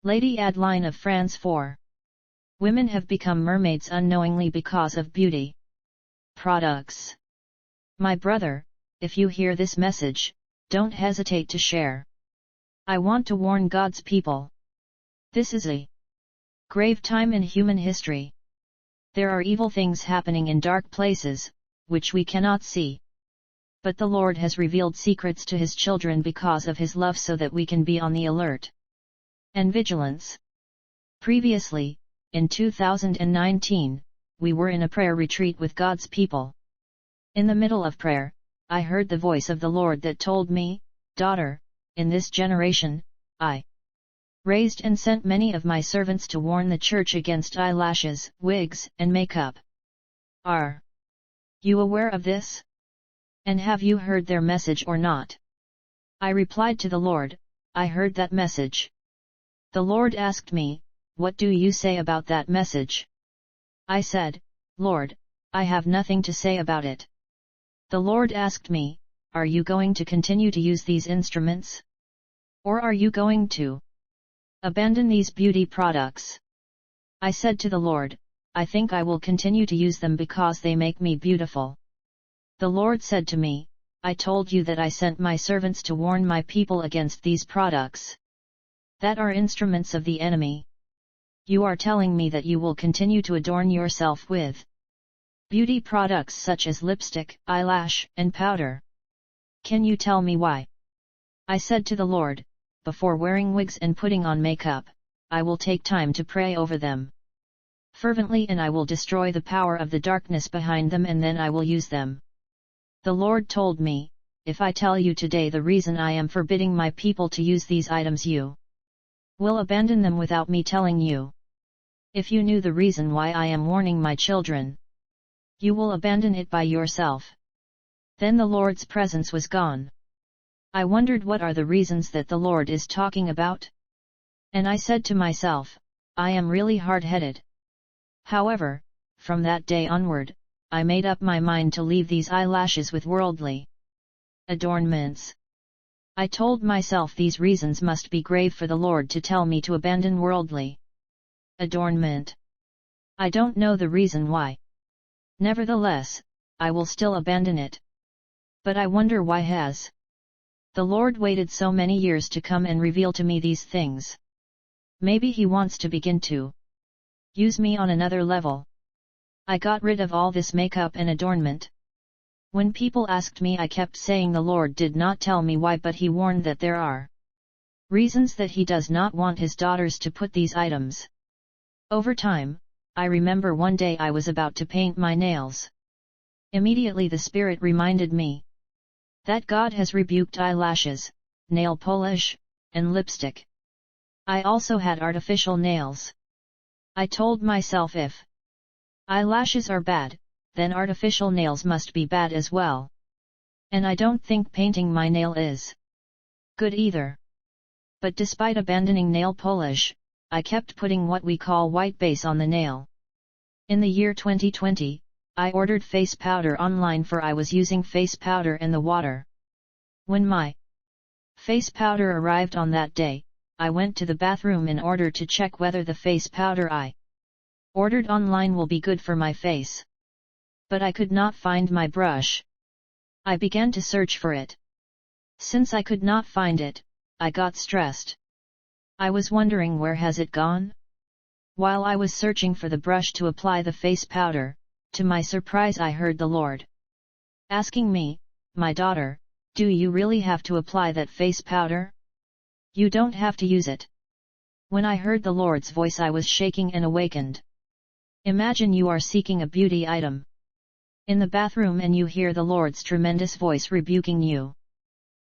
Lady Adeline of France 4. Women have become mermaids unknowingly because of beauty products. My brother, if you hear this message, don't hesitate to share. I want to warn God's people. This is a grave time in human history. There are evil things happening in dark places, which we cannot see. But the Lord has revealed secrets to His children because of His love so that we can be on the alert and vigilance. Previously, in 2019, we were in a prayer retreat with God's people. In the middle of prayer, I heard the voice of the Lord that told me, "Daughter, in this generation, I raised and sent many of my servants to warn the church against eyelashes, wigs, and makeup. Are you aware of this? And have you heard their message or not?" I replied to the Lord, "I heard that message." The Lord asked me, "What do you say about that message?" I said, "Lord, I have nothing to say about it." The Lord asked me, "Are you going to continue to use these instruments? Or are you going to abandon these beauty products?" I said to the Lord, "I think I will continue to use them because they make me beautiful." The Lord said to me, "I told you that I sent my servants to warn my people against these products. That are instruments of the enemy. You are telling me that you will continue to adorn yourself with beauty products such as lipstick, eyelash, and powder. Can you tell me why?" I said to the Lord, "Before wearing wigs and putting on makeup, I will take time to pray over them fervently, and I will destroy the power of the darkness behind them, and then I will use them." The Lord told me, "If I tell you today the reason I am forbidding my people to use these items, you will abandon them without me telling you. If you knew the reason why I am warning my children, you will abandon it by yourself." Then the Lord's presence was gone. I wondered what are the reasons that the Lord is talking about? And I said to myself, I am really hard-headed. However, from that day onward, I made up my mind to leave these eyelashes with worldly adornments. I told myself these reasons must be grave for the Lord to tell me to abandon worldly adornment. I don't know the reason why. Nevertheless, I will still abandon it. But I wonder why has the Lord waited so many years to come and reveal to me these things? Maybe He wants to begin to use me on another level. I got rid of all this makeup and adornment. When people asked me, I kept saying the Lord did not tell me why, but He warned that there are reasons that He does not want His daughters to put these items. Over time, I remember one day I was about to paint my nails. Immediately the Spirit reminded me that God has rebuked eyelashes, nail polish, and lipstick. I also had artificial nails. I told myself if eyelashes are bad, then artificial nails must be bad as well. And I don't think painting my nail is good either. But despite abandoning nail polish, I kept putting what we call white base on the nail. In the year 2020, I ordered face powder online, for I was using face powder in the water. When my face powder arrived on that day, I went to the bathroom in order to check whether the face powder I ordered online will be good for my face. But I could not find my brush. I began to search for it. Since I could not find it, I got stressed. I was wondering, where has it gone? While I was searching for the brush to apply the face powder, to my surprise I heard the Lord asking me, "My daughter, do you really have to apply that face powder? You don't have to use it." When I heard the Lord's voice, I was shaking and awakened. Imagine you are seeking a beauty item in the bathroom and you hear the Lord's tremendous voice rebuking you.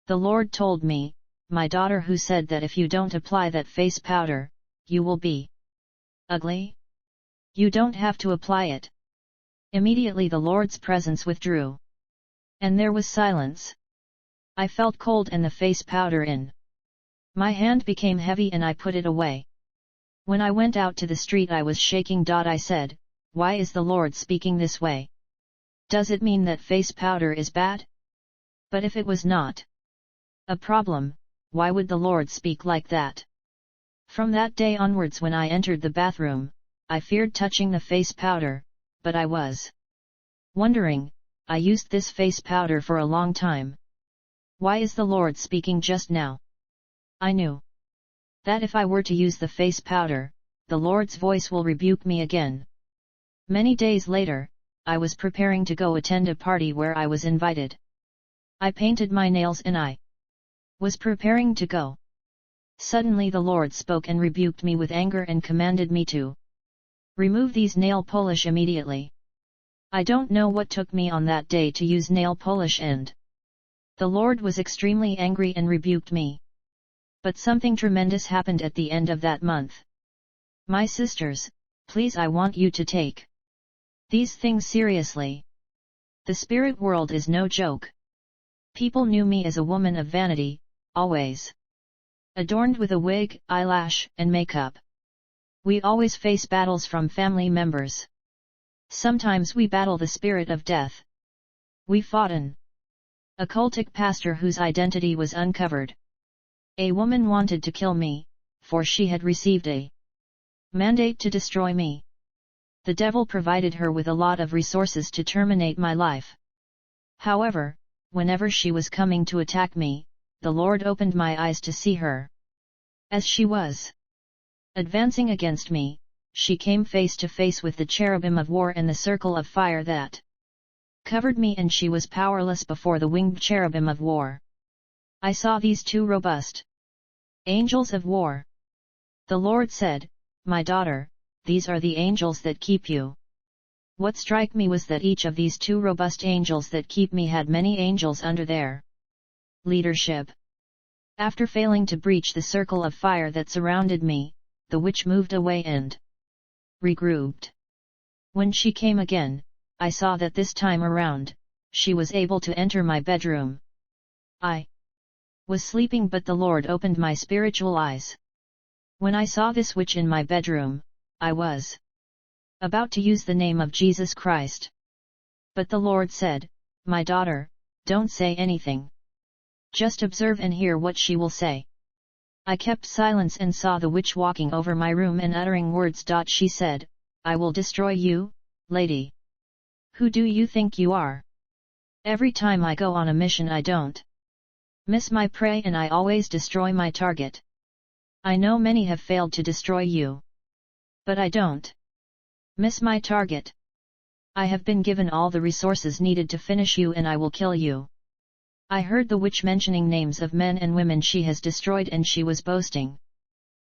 The Lord told me, "My daughter, who said that if you don't apply that face powder, you will be ugly? You don't have to apply it." Immediately the Lord's presence withdrew. And there was silence. I felt cold and the face powder in my hand became heavy and I put it away. When I went out to the street I was shaking. I said, "Why is the Lord speaking this way? Does it mean that face powder is bad?" But if it was not a problem, why would the Lord speak like that? From that day onwards, when I entered the bathroom, I feared touching the face powder, but I was wondering, I used this face powder for a long time. Why is the Lord speaking just now? I knew that if I were to use the face powder, the Lord's voice will rebuke me again. Many days later, I was preparing to go attend a party where I was invited. I painted my nails and I was preparing to go. Suddenly the Lord spoke and rebuked me with anger and commanded me to remove these nail polish immediately. I don't know what took me on that day to use nail polish, and the Lord was extremely angry and rebuked me. But something tremendous happened at the end of that month. My sisters, please, I want you to take these things seriously. The spirit world is no joke. People knew me as a woman of vanity, always adorned with a wig, eyelash, and makeup. We always face battles from family members. Sometimes we battle the spirit of death. We fought an occultic pastor whose identity was uncovered. A woman wanted to kill me, for she had received a mandate to destroy me. The devil provided her with a lot of resources to terminate my life. However, whenever she was coming to attack me, the Lord opened my eyes to see her. As she was advancing against me, she came face to face with the cherubim of war and the circle of fire that covered me, and she was powerless before the winged cherubim of war. I saw these two robust angels of war. The Lord said, "My daughter, these are the angels that keep you." What struck me was that each of these two robust angels that keep me had many angels under their leadership. After failing to breach the circle of fire that surrounded me, the witch moved away and regrouped. When she came again, I saw that this time around, she was able to enter my bedroom. I was sleeping, but the Lord opened my spiritual eyes. When I saw this witch in my bedroom, I was about to use the name of Jesus Christ. But the Lord said, "My daughter, don't say anything. Just observe and hear what she will say." I kept silence and saw the witch walking over my room and uttering words. She said, "I will destroy you, lady. Who do you think you are? Every time I go on a mission I don't miss my prey, and I always destroy my target. I know many have failed to destroy you. But I don't miss my target. I have been given all the resources needed to finish you, and I will kill you." I heard the witch mentioning names of men and women she has destroyed, and she was boasting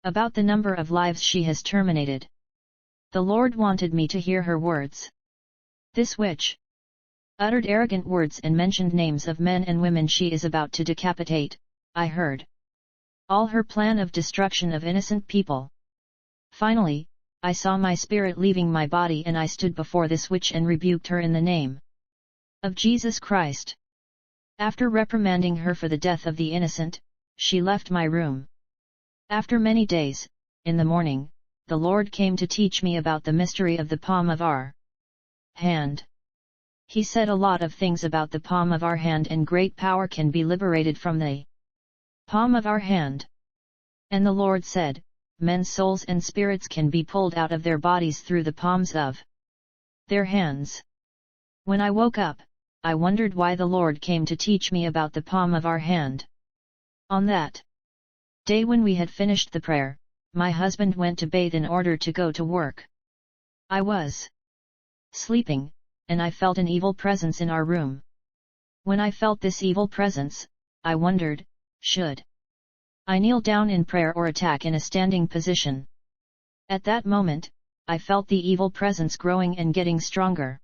about the number of lives she has terminated. The Lord wanted me to hear her words. This witch uttered arrogant words and mentioned names of men and women she is about to decapitate. I heard all her plan of destruction of innocent people. Finally, I saw my spirit leaving my body, and I stood before this witch and rebuked her in the name of Jesus Christ. After reprimanding her for the death of the innocent, she left my room. After many days, in the morning, the Lord came to teach me about the mystery of the palm of our hand. He said a lot of things about the palm of our hand, and great power can be liberated from the palm of our hand. And the Lord said, men's souls and spirits can be pulled out of their bodies through the palms of their hands. When I woke up, I wondered why the Lord came to teach me about the palm of our hand. On that day, when we had finished the prayer, my husband went to bathe in order to go to work. I was sleeping, and I felt an evil presence in our room. When I felt this evil presence, I wondered, should I kneel down in prayer or attack in a standing position? At that moment, I felt the evil presence growing and getting stronger.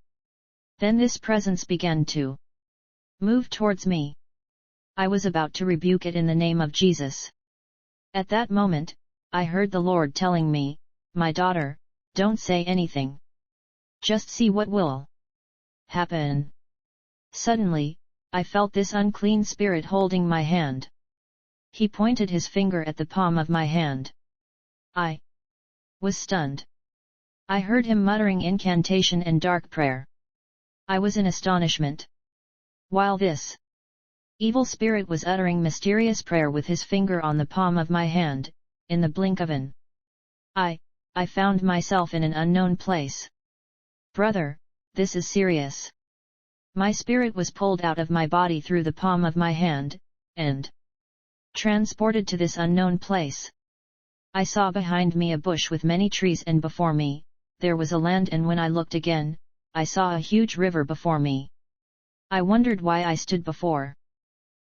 Then this presence began to move towards me. I was about to rebuke it in the name of Jesus. At that moment, I heard the Lord telling me, "My daughter, don't say anything. Just see what will happen." Suddenly, I felt this unclean spirit holding my hand. He pointed his finger at the palm of my hand. I was stunned. I heard him muttering incantation and dark prayer. I was in astonishment. While this evil spirit was uttering mysterious prayer with his finger on the palm of my hand, in the blink of an eye, I found myself in an unknown place. Brother, this is serious. My spirit was pulled out of my body through the palm of my hand, and transported to this unknown place. I saw behind me a bush with many trees, and before me, there was a land, and when I looked again, I saw a huge river before me. I wondered why I stood before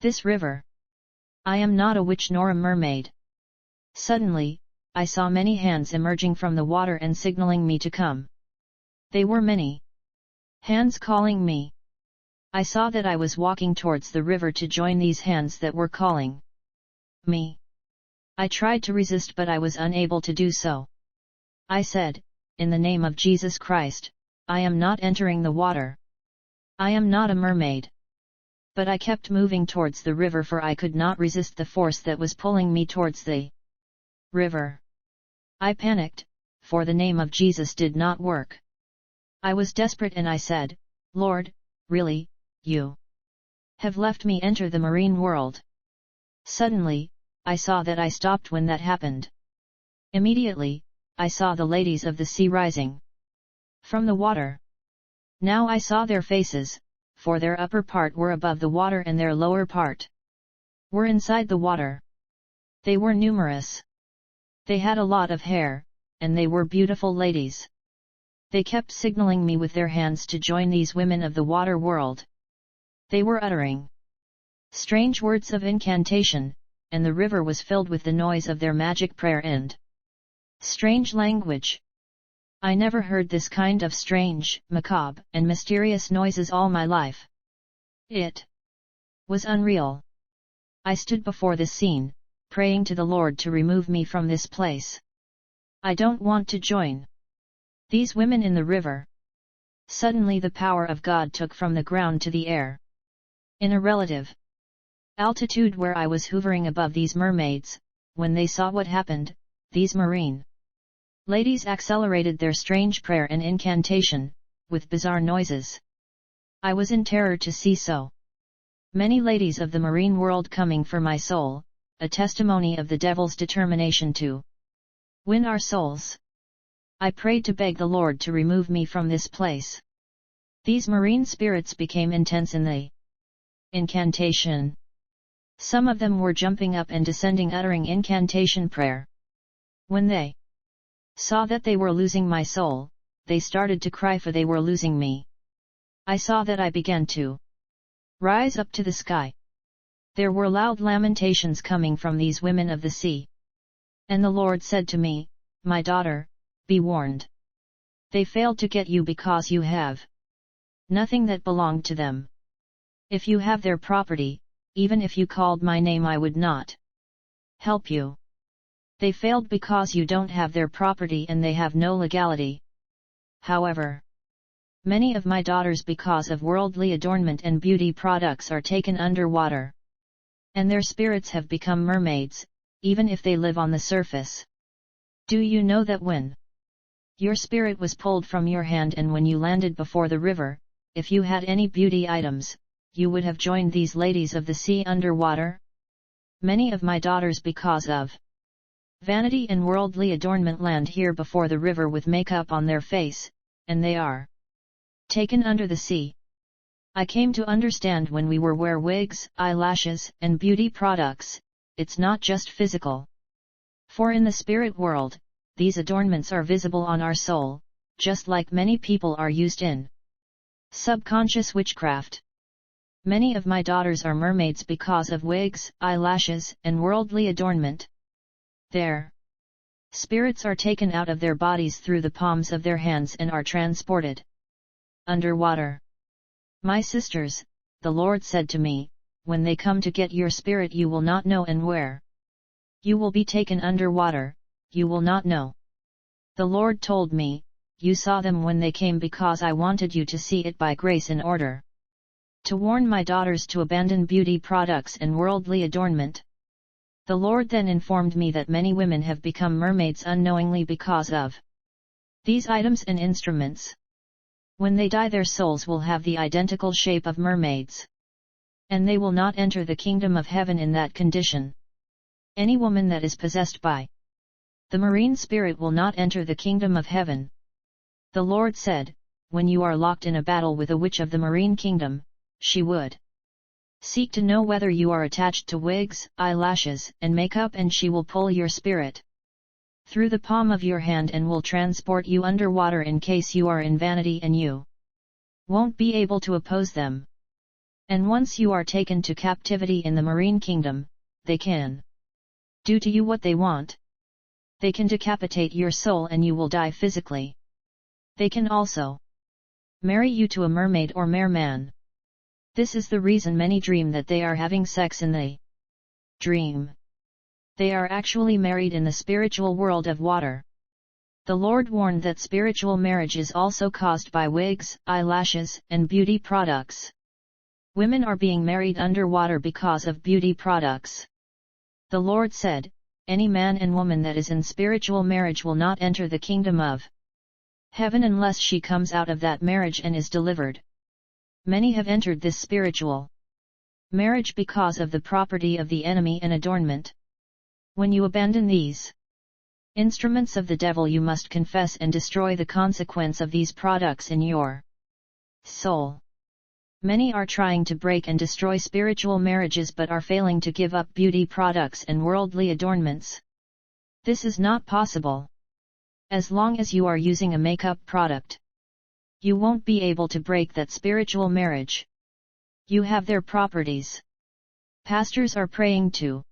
this river. I am not a witch nor a mermaid. Suddenly, I saw many hands emerging from the water and signaling me to come. They were many hands calling me. I saw that I was walking towards the river to join these hands that were calling me. I tried to resist, but I was unable to do so. I said, in the name of Jesus Christ, I am not entering the water. I am not a mermaid. But I kept moving towards the river, for I could not resist the force that was pulling me towards the river. I panicked, for the name of Jesus did not work. I was desperate, and I said, Lord, really, you have left me enter the marine world? Suddenly, I saw that I stopped when that happened. Immediately, I saw the ladies of the sea rising from the water. Now I saw their faces, for their upper part were above the water and their lower part were inside the water. They were numerous. They had a lot of hair, and they were beautiful ladies. They kept signaling me with their hands to join these women of the water world. They were uttering strange words of incantation, and the river was filled with the noise of their magic prayer and strange language. I never heard this kind of strange, macabre, and mysterious noises all my life. It was unreal. I stood before this scene, praying to the Lord to remove me from this place. I don't want to join these women in the river. Suddenly the power of God took from the ground to the air. In a relative altitude where I was hovering above these mermaids, when they saw what happened, these marine ladies accelerated their strange prayer and incantation, with bizarre noises. I was in terror to see so many ladies of the marine world coming for my soul, a testimony of the devil's determination to win our souls. I prayed to beg the Lord to remove me from this place. These marine spirits became intense in the incantation. Some of them were jumping up and descending, uttering incantation prayer. When they saw that they were losing my soul, they started to cry, for they were losing me. I saw that I began to rise up to the sky. There were loud lamentations coming from these women of the sea. And the Lord said to me, My daughter, be warned. They failed to get you because you have nothing that belonged to them. If you have their property, even if you called my name, I would not help you. They failed because you don't have their property and they have no legality. However, many of my daughters, because of worldly adornment and beauty products, are taken underwater. And their spirits have become mermaids, even if they live on the surface. Do you know that when your spirit was pulled from your hand and when you landed before the river, if you had any beauty items, you would have joined these ladies of the sea underwater? Many of my daughters, because of vanity and worldly adornment, land here before the river with makeup on their face, and they are taken under the sea. I came to understand when we wear wigs, eyelashes, and beauty products, it's not just physical. For in the spirit world, these adornments are visible on our soul, just like many people are used in subconscious witchcraft. Many of my daughters are mermaids because of wigs, eyelashes, and worldly adornment. Their spirits are taken out of their bodies through the palms of their hands and are transported underwater. My sisters, the Lord said to me, when they come to get your spirit, you will not know, and where you will be taken underwater, you will not know. The Lord told me, you saw them when they came because I wanted you to see it by grace, in order to warn my daughters to abandon beauty products and worldly adornment. The Lord then informed me that many women have become mermaids unknowingly because of these items and instruments. When they die, their souls will have the identical shape of mermaids. And they will not enter the kingdom of heaven in that condition. Any woman that is possessed by The marine spirit will not enter the kingdom of heaven. The Lord said, when you are locked in a battle with a witch of the marine kingdom, she would seek to know whether you are attached to wigs, eyelashes, and makeup, and she will pull your spirit through the palm of your hand and will transport you underwater in case you are in vanity, and you won't be able to oppose them. And once you are taken to captivity in the marine kingdom, they can do to you what they want. They can decapitate your soul and you will die physically. They can also marry you to a mermaid or merman. This is the reason many dream that they are having sex in the dream. They are actually married in the spiritual world of water. The Lord warned that spiritual marriage is also caused by wigs, eyelashes, and beauty products. Women are being married underwater because of beauty products. The Lord said, any man and woman that is in spiritual marriage will not enter the kingdom of heaven unless she comes out of that marriage and is delivered. Many have entered this spiritual marriage because of the property of the enemy and adornment. When you abandon these instruments of the devil, you must confess and destroy the consequence of these products in your soul. Many are trying to break and destroy spiritual marriages but are failing to give up beauty products and worldly adornments. This is not possible. As long as you are using a makeup product, you won't be able to break that spiritual marriage. You have their properties. Pastors are praying to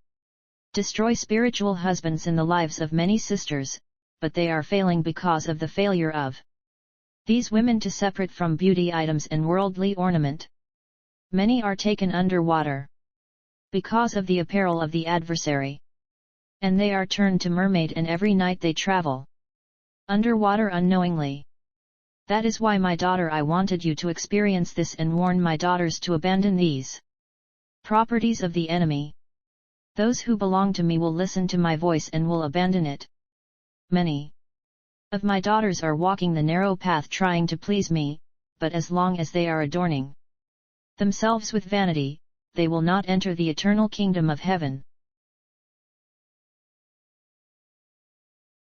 destroy spiritual husbands in the lives of many sisters, but they are failing because of the failure of these women to separate from beauty items and worldly ornament. Many are taken underwater because of the apparel of the adversary, and they are turned to mermaid, and every night they travel underwater unknowingly. That is why, my daughter, I wanted you to experience this and warn my daughters to abandon these properties of the enemy. Those who belong to me will listen to my voice and will abandon it. Many of my daughters are walking the narrow path trying to please me, but as long as they are adorning themselves with vanity, they will not enter the eternal kingdom of heaven.